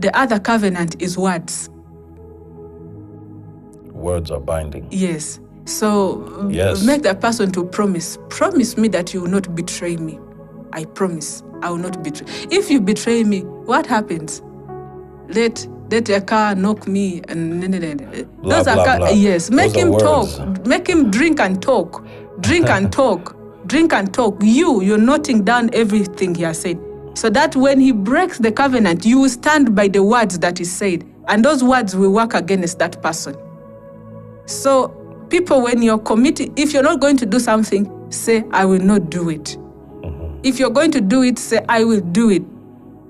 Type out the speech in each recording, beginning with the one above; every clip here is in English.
the other covenant is words. Words are binding. Yes. So Yes. make that person to promise. Promise me that you will not betray me. I promise I will not betray. If you betray me, what happens? Let a car knock me and Blah, blah, blah. Yes. Make Those are him words. talk. Make him drink and talk. Drink and talk. Drink and talk. You're noting down everything he has said. So that when he breaks the covenant, you will stand by the words that he said. And those words will work against that person. So people, when you're committing, if you're not going to do something, say, I will not do it. If you're going to do it, say, I will do it.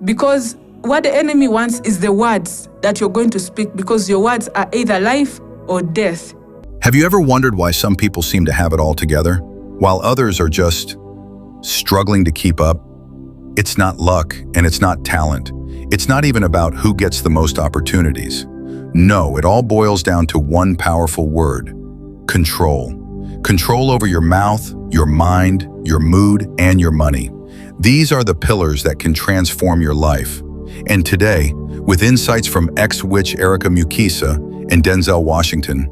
Because what the enemy wants is the words that you're going to speak, because your words are either life or death. Have you ever wondered why some people seem to have it all together, while others are just struggling to keep up? It's not luck and it's not talent. It's not even about who gets the most opportunities. No, it all boils down to one powerful word: control. Control over your mouth, your mind, your mood, and your money. These are the pillars that can transform your life. And today, with insights from ex-witch Erica Mukisa and Denzel Washington,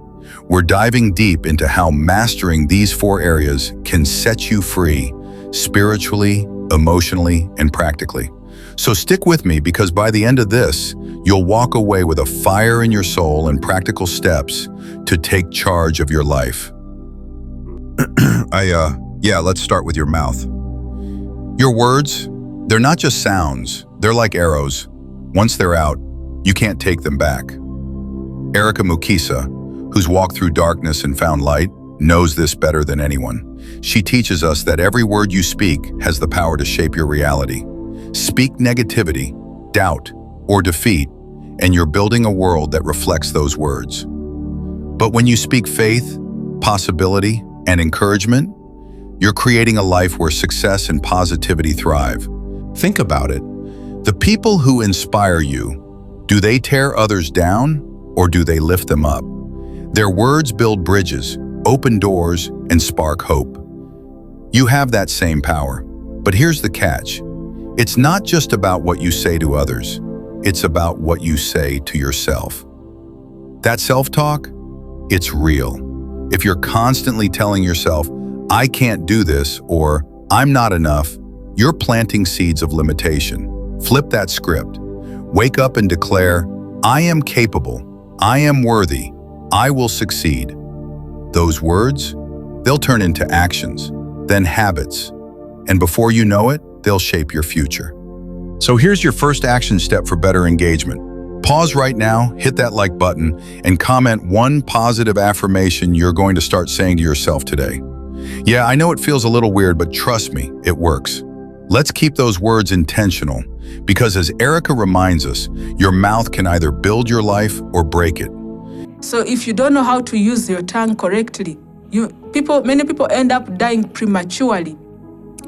we're diving deep into how mastering these 4 areas can set you free spiritually, emotionally, and practically. So stick with me, because by the end of this, you'll walk away with a fire in your soul and practical steps to take charge of your life. Let's start with your mouth. Your words, they're not just sounds, they're like arrows. Once they're out, you can't take them back. Erica Mukisa, who's walked through darkness and found light, knows this better than anyone. She teaches us that every word you speak has the power to shape your reality. Speak negativity, doubt, or defeat, and you're building a world that reflects those words. But when you speak faith, possibility, and encouragement, you're creating a life where success and positivity thrive. Think about it. The people who inspire you, do they tear others down or do they lift them up? Their words build bridges, open doors, and spark hope. You have that same power. But here's the catch. It's not just about what you say to others. It's about what you say to yourself. That self-talk, it's real. If you're constantly telling yourself, I can't do this, or I'm not enough, you're planting seeds of limitation. Flip that script. Wake up and declare, I am capable, I am worthy, I will succeed. Those words, they'll turn into actions, then habits, and before you know it, they'll shape your future. So here's your first action step for better engagement. Pause right now, hit that like button, and comment one positive affirmation you're going to start saying to yourself today. Yeah, I know it feels a little weird, but trust me, it works. Let's keep those words intentional, because as Erica reminds us, your mouth can either build your life or break it. So if you don't know how to use your tongue correctly, many people end up dying prematurely.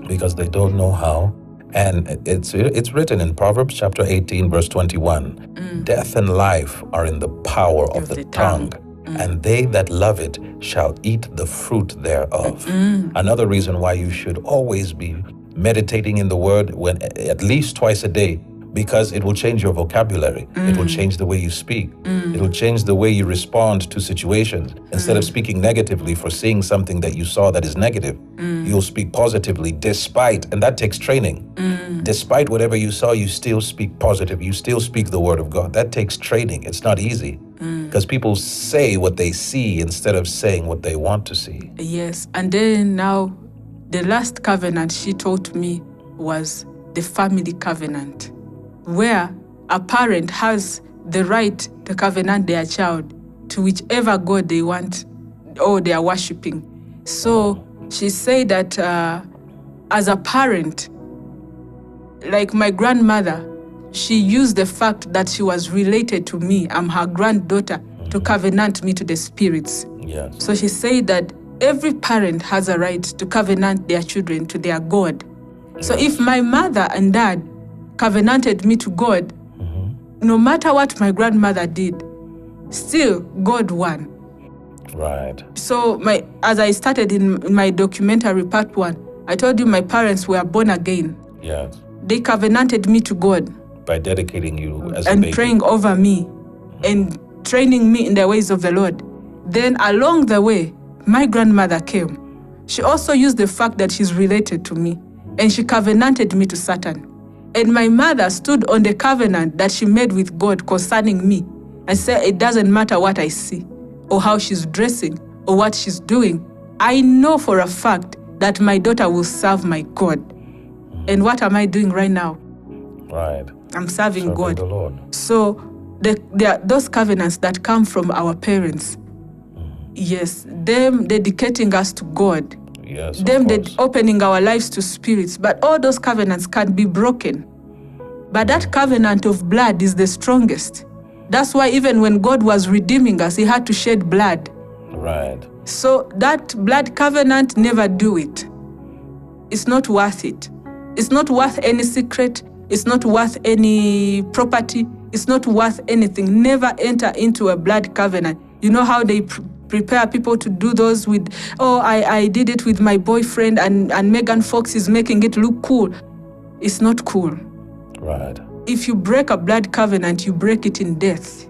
Because they don't know how. And it's written in Proverbs chapter 18, verse 21. Death and life are in the power of the tongue. And they that love it shall eat the fruit thereof. Another reason why you should always be meditating in the word at least twice a day, because it will change your vocabulary. It will change the way you speak. It will change the way you respond to situations. Instead of speaking negatively for seeing something that you saw that is negative, you'll speak positively despite, and that takes training. Despite whatever you saw, you still speak positive. You still speak the word of God. That takes training. It's not easy, because people say what they see instead of saying what they want to see. Yes, and then now the last covenant she taught me was the family covenant, where a parent has the right to covenant their child to whichever God they want or they are worshiping. So she said that as a parent, like my grandmother, she used the fact that she was related to me, I'm her granddaughter, to covenant me to the spirits. Yes. So she said that every parent has a right to covenant their children to their God. So if my mother and dad covenanted me to God, no matter what my grandmother did, still God won. Right. So as I started in my documentary part 1, I told you my parents were born again. Yes. They covenanted me to God. By dedicating you as a and baby. praying over me and training me in the ways of the Lord. Then along the way, my grandmother came. She also used the fact that she's related to me, and she covenanted me to Satan. And my mother stood on the covenant that she made with God concerning me and said, it doesn't matter what I see or how she's dressing or what she's doing. I know for a fact that my daughter will serve my God. And what am I doing right now? Right. I'm serving God. The Lord. So there are those covenants that come from our parents. Yes, them dedicating us to God. Yes, Them of course. opening our lives to spirits. But all those covenants can be broken. But that covenant of blood is the strongest. That's why even when God was redeeming us, he had to shed blood. Right. So that blood covenant, never do it. It's not worth it. It's not worth any secret. It's not worth any property. It's not worth anything. Never enter into a blood covenant. You know how they prepare people to do those with, I did it with my boyfriend and Megan Fox is making it look cool. It's not cool. Right. If you break a blood covenant, you break it in death.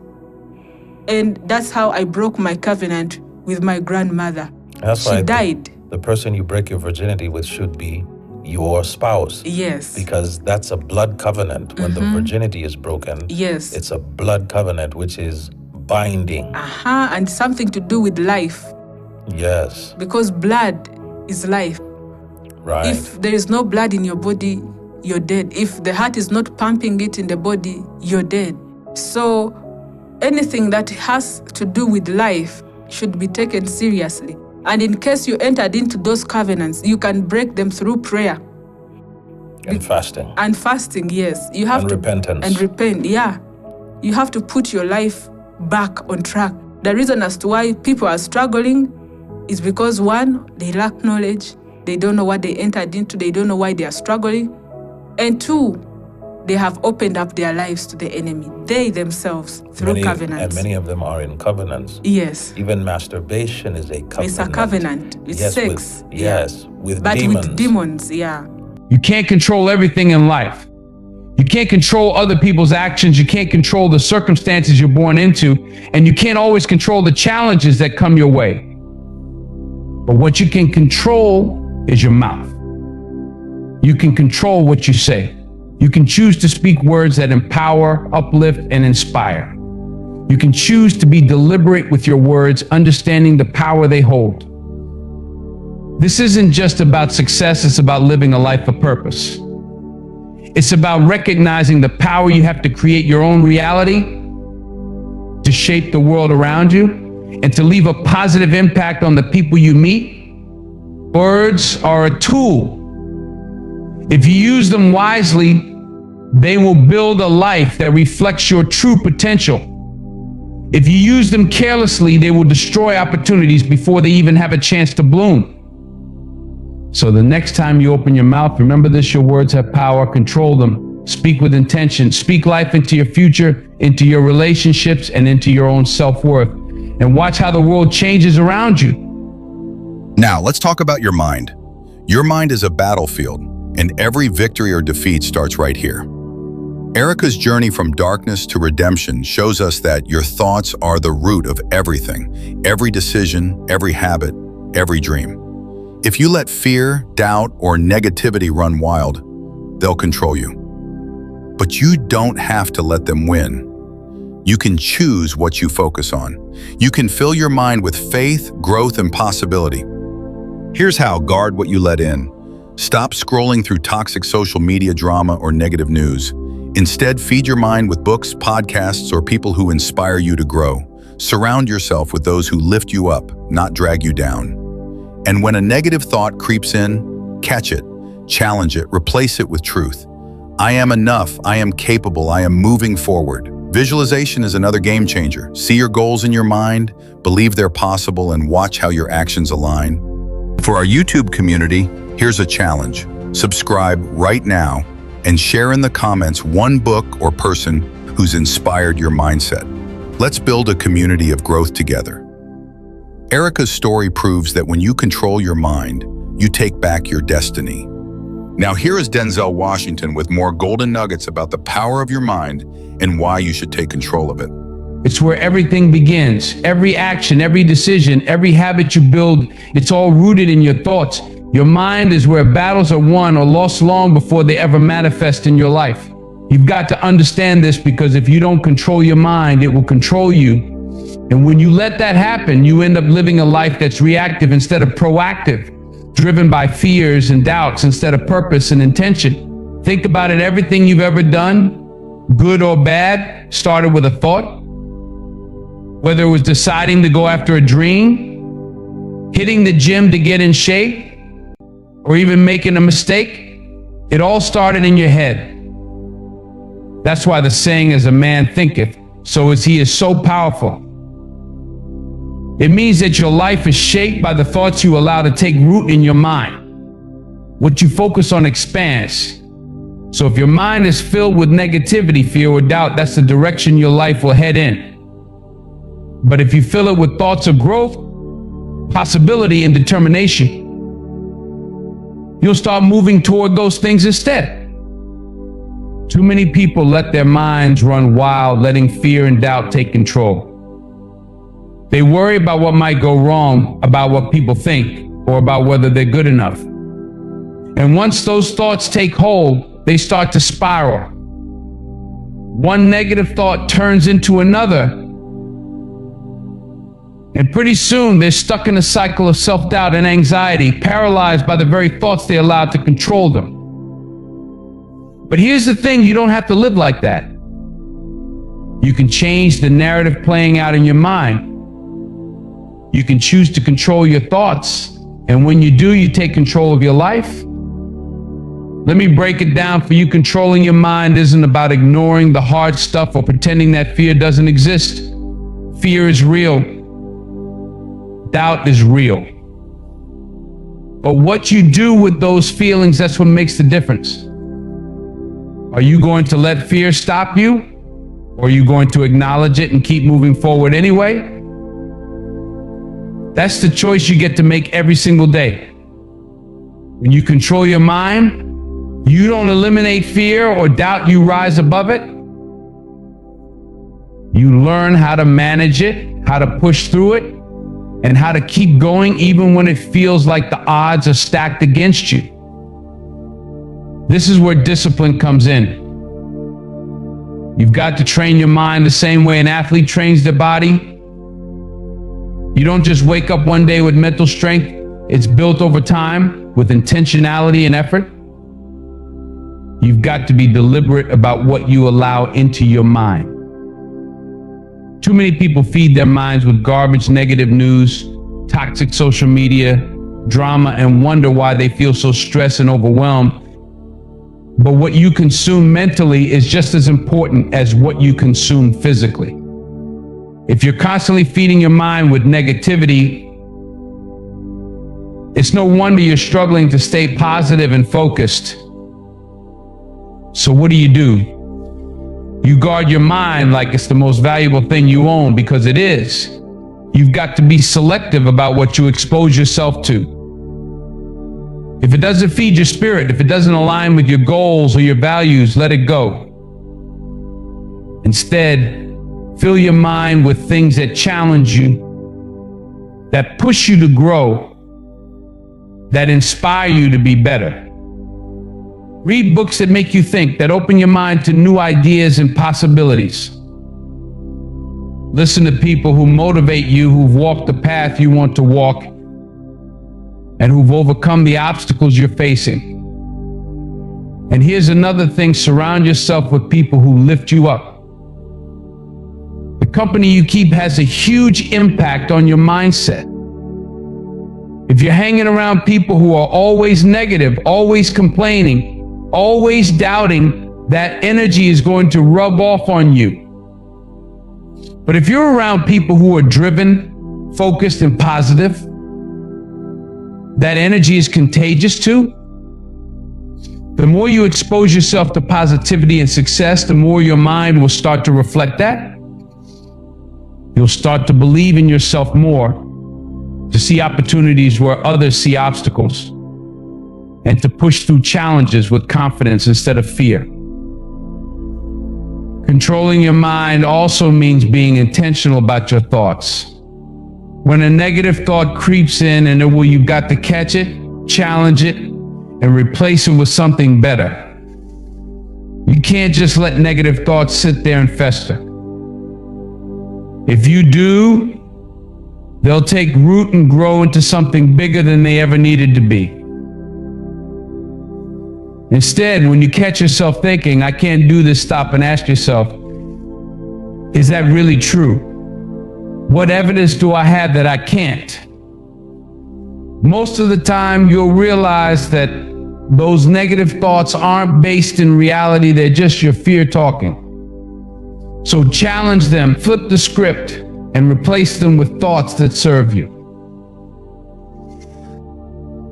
And that's how I broke my covenant with my grandmother. That's she why died. The person you break your virginity with should be your spouse. Yes. Because that's a blood covenant. When the virginity is broken, yes, it's a blood covenant, which is binding. And something to do with life. Yes. Because blood is life. Right. If there is no blood in your body, you're dead. If the heart is not pumping it in the body, you're dead. So anything that has to do with life should be taken seriously. And in case you entered into those covenants, you can break them through prayer. And fasting. And fasting, yes. You have and to repentance. And repent, yeah. You have to put your life back on track. The reason as to why people are struggling is because, one, they lack knowledge. They don't know what they entered into. They don't know why they are struggling. And two, they have opened up their lives to the enemy. They themselves, through covenants. And many of them are in covenants. Yes. Even masturbation is a covenant. It's a covenant. It's sex. With but demons. With demons, yeah. You can't control everything in life. You can't control other people's actions. You can't control the circumstances you're born into. And you can't always control the challenges that come your way. But what you can control is your mouth. You can control what you say. You can choose to speak words that empower, uplift, and inspire. You can choose to be deliberate with your words, understanding the power they hold. This isn't just about success, it's about living a life of purpose. It's about recognizing the power you have to create your own reality, to shape the world around you, and to leave a positive impact on the people you meet. Words are a tool. If you use them wisely, they will build a life that reflects your true potential. If you use them carelessly, they will destroy opportunities before they even have a chance to bloom. So the next time you open your mouth, remember this: your words have power. Control them. Speak with intention. Speak life into your future, into your relationships, and into your own self-worth. And watch how the world changes around you. Now, let's talk about your mind. Your mind is a battlefield, and every victory or defeat starts right here. Erica's journey from darkness to redemption shows us that your thoughts are the root of everything, every decision, every habit, every dream. If you let fear, doubt, or negativity run wild, they'll control you. But you don't have to let them win. You can choose what you focus on. You can fill your mind with faith, growth, and possibility. Here's how: guard what you let in. Stop scrolling through toxic social media drama or negative news. Instead, feed your mind with books, podcasts, or people who inspire you to grow. Surround yourself with those who lift you up, not drag you down. And when a negative thought creeps in, catch it, challenge it, replace it with truth. I am enough, I am capable, I am moving forward. Visualization is another game changer. See your goals in your mind, believe they're possible, and watch how your actions align. For our YouTube community, here's a challenge. Subscribe right now and share in the comments one book or person who's inspired your mindset. Let's build a community of growth together. Erica's story proves that when you control your mind, you take back your destiny. Now here is Denzel Washington with more golden nuggets about the power of your mind and why you should take control of it. It's where everything begins. Every action, every decision, every habit you build, it's all rooted in your thoughts. Your mind is where battles are won or lost long before they ever manifest in your life. You've got to understand this, because if you don't control your mind, it will control you. And when you let that happen, you end up living a life that's reactive instead of proactive, driven by fears and doubts instead of purpose and intention. Think about it. Everything you've ever done, good or bad, started with a thought. Whether it was deciding to go after a dream, hitting the gym to get in shape, or even making a mistake, it all started in your head. That's why the saying is, a man thinketh, so is he is so powerful. It means that your life is shaped by the thoughts you allow to take root in your mind. What you focus on expands. So if your mind is filled with negativity, fear, or doubt, that's the direction your life will head in. But if you fill it with thoughts of growth, possibility, and determination, you'll start moving toward those things instead. Too many people let their minds run wild, letting fear and doubt take control. They worry about what might go wrong, about what people think, or about whether they're good enough. And once those thoughts take hold, they start to spiral. One negative thought turns into another, and pretty soon they're stuck in a cycle of self-doubt and anxiety, paralyzed by the very thoughts they allowed to control them. But here's the thing, you don't have to live like that. You can change the narrative playing out in your mind. You can choose to control your thoughts, and when you do, you take control of your life. Let me break it down for you. Controlling your mind isn't about ignoring the hard stuff or pretending that fear doesn't exist. Fear is real. Doubt is real. But what you do with those feelings, that's what makes the difference. Are you going to let fear stop you? Or are you going to acknowledge it and keep moving forward anyway? That's the choice you get to make every single day. When you control your mind, you don't eliminate fear or doubt, you rise above it. You learn how to manage it, how to push through it, and how to keep going even when it feels like the odds are stacked against you. This is where discipline comes in. You've got to train your mind the same way an athlete trains their body. You don't just wake up one day with mental strength. It's built over time with intentionality and effort. You've got to be deliberate about what you allow into your mind. Too many people feed their minds with garbage, negative news, toxic social media, drama, and wonder why they feel so stressed and overwhelmed. But what you consume mentally is just as important as what you consume physically. If you're constantly feeding your mind with negativity, it's no wonder you're struggling to stay positive and focused. So what do? You guard your mind like it's the most valuable thing you own, because it is. You've got to be selective about what you expose yourself to. If it doesn't feed your spirit, if it doesn't align with your goals or your values, let it go. Instead, fill your mind with things that challenge you, that push you to grow, that inspire you to be better. Read books that make you think, that open your mind to new ideas and possibilities. Listen to people who motivate you, who've walked the path you want to walk, and who've overcome the obstacles you're facing. And here's another thing, surround yourself with people who lift you up. The company you keep has a huge impact on your mindset. If you're hanging around people who are always negative, always complaining, always doubting, that energy is going to rub off on you. But if you're around people who are driven, focused, and positive, that energy is contagious too. The more you expose yourself to positivity and success, the more your mind will start to reflect that. You'll start to believe in yourself more, to see opportunities where others see obstacles. and to push through challenges with confidence instead of fear. Controlling your mind also means being intentional about your thoughts. When a negative thought creeps in, you've got to catch it, challenge it, and replace it with something better. You can't just let negative thoughts sit there and fester. If you do, they'll take root and grow into something bigger than they ever needed to be. Instead, when you catch yourself thinking, I can't do this, stop and ask yourself, is that really true? What evidence do I have that I can't? Most of the time, you'll realize that those negative thoughts aren't based in reality, they're just your fear talking. So challenge them, flip the script, and replace them with thoughts that serve you.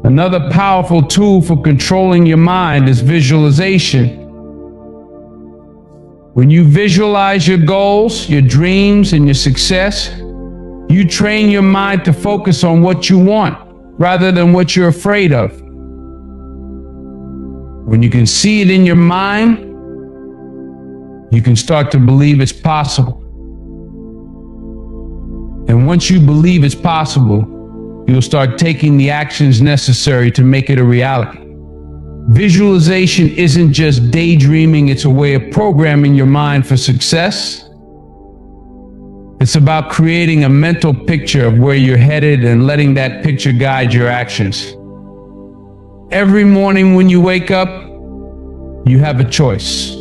Another powerful tool for controlling your mind is visualization. When you visualize your goals, your dreams, and your success, you train your mind to focus on what you want rather than what you're afraid of. When you can see it in your mind, you can start to believe it's possible. And once you believe it's possible, you'll start taking the actions necessary to make it a reality. Visualization isn't just daydreaming, it's a way of programming your mind for success. It's about creating a mental picture of where you're headed and letting that picture guide your actions. Every morning when you wake up, you have a choice.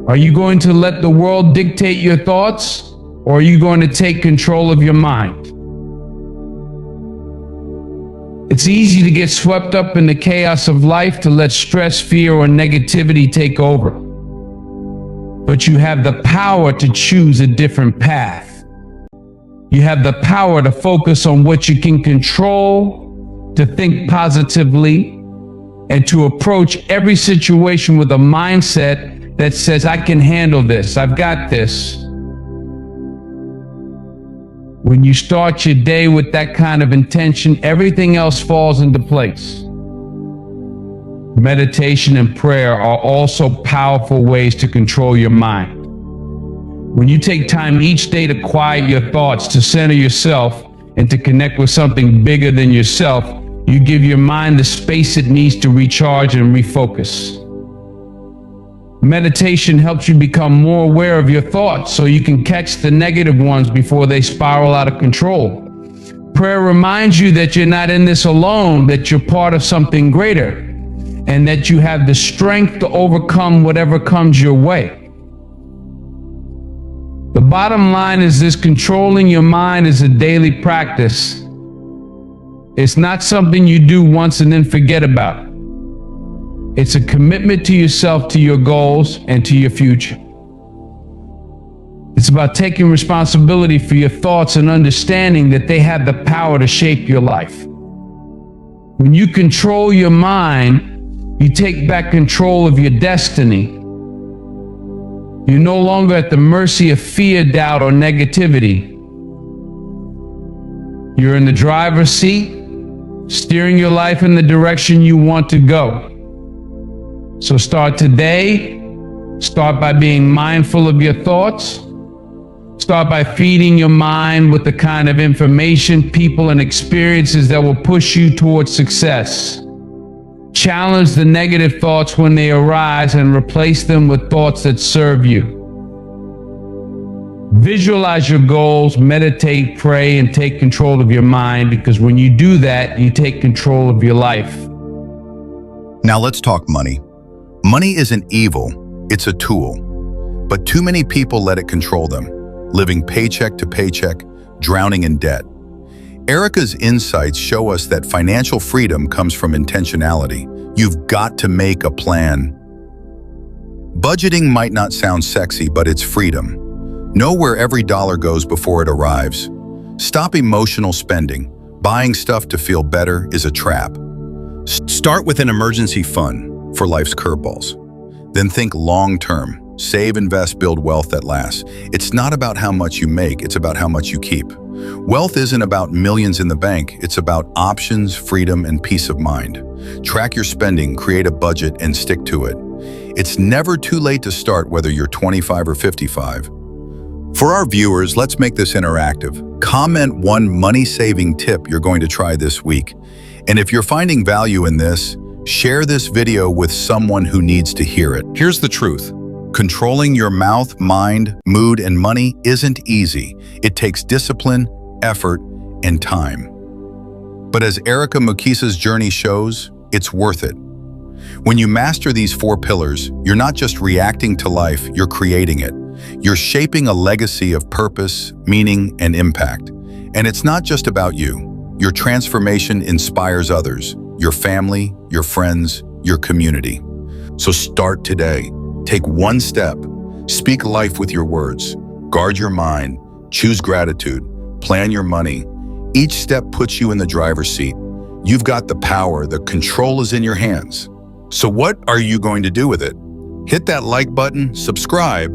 Are you going to let the world dictate your thoughts, or are you going to take control of your mind? It's easy to get swept up in the chaos of life, to let stress, fear, or negativity take over. But you have the power to choose a different path. You have the power to focus on what you can control, to think positively, and to approach every situation with a mindset that says, I can handle this, I've got this. When you start your day with that kind of intention, everything else falls into place. Meditation and prayer are also powerful ways to control your mind. When you take time each day to quiet your thoughts, to center yourself, and to connect with something bigger than yourself, you give your mind the space it needs to recharge and refocus. Meditation helps you become more aware of your thoughts so you can catch the negative ones before they spiral out of control. Prayer reminds you that you're not in this alone, that you're part of something greater, and that you have the strength to overcome whatever comes your way. The bottom line is this: controlling your mind is a daily practice. It's not something you do once and then forget about. It's a commitment to yourself, to your goals, and to your future. It's about taking responsibility for your thoughts and understanding that they have the power to shape your life. When you control your mind, you take back control of your destiny. You're no longer at the mercy of fear, doubt, or negativity. You're in the driver's seat, steering your life in the direction you want to go. So start today. Start by being mindful of your thoughts. Start by feeding your mind with the kind of information, people, and experiences that will push you towards success. Challenge the negative thoughts when they arise and replace them with thoughts that serve you. Visualize your goals, meditate, pray, and take control of your mind, because when you do that, you take control of your life. Now let's talk money. Money isn't evil, it's a tool. But too many people let it control them, living paycheck to paycheck, drowning in debt. Erica's insights show us that financial freedom comes from intentionality. You've got to make a plan. Budgeting might not sound sexy, but it's freedom. Know where every dollar goes before it arrives. Stop emotional spending. Buying stuff to feel better is a trap. Start with an emergency fund for life's curveballs. Then think long-term. Save, invest, build wealth that lasts. It's not about how much you make, it's about how much you keep. Wealth isn't about millions in the bank, it's about options, freedom, and peace of mind. Track your spending, create a budget, and stick to it. It's never too late to start, whether you're 25 or 55. For our viewers, let's make this interactive. Comment one money-saving tip you're going to try this week. And if you're finding value in this, share this video with someone who needs to hear it. Here's the truth. Controlling your mouth, mind, mood, and money isn't easy. It takes discipline, effort, and time. But as Erica Mukisa's journey shows, it's worth it. When you master these 4 pillars, you're not just reacting to life, you're creating it. You're shaping a legacy of purpose, meaning, and impact. And it's not just about you. Your transformation inspires others, your family, your friends, your community. So start today. Take one step. Speak life with your words. Guard your mind. Choose gratitude. Plan your money. Each step puts you in the driver's seat. You've got the power. The control is in your hands. So what are you going to do with it? Hit that like button, subscribe,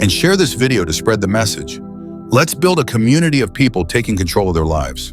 and share this video to spread the message. Let's build a community of people taking control of their lives.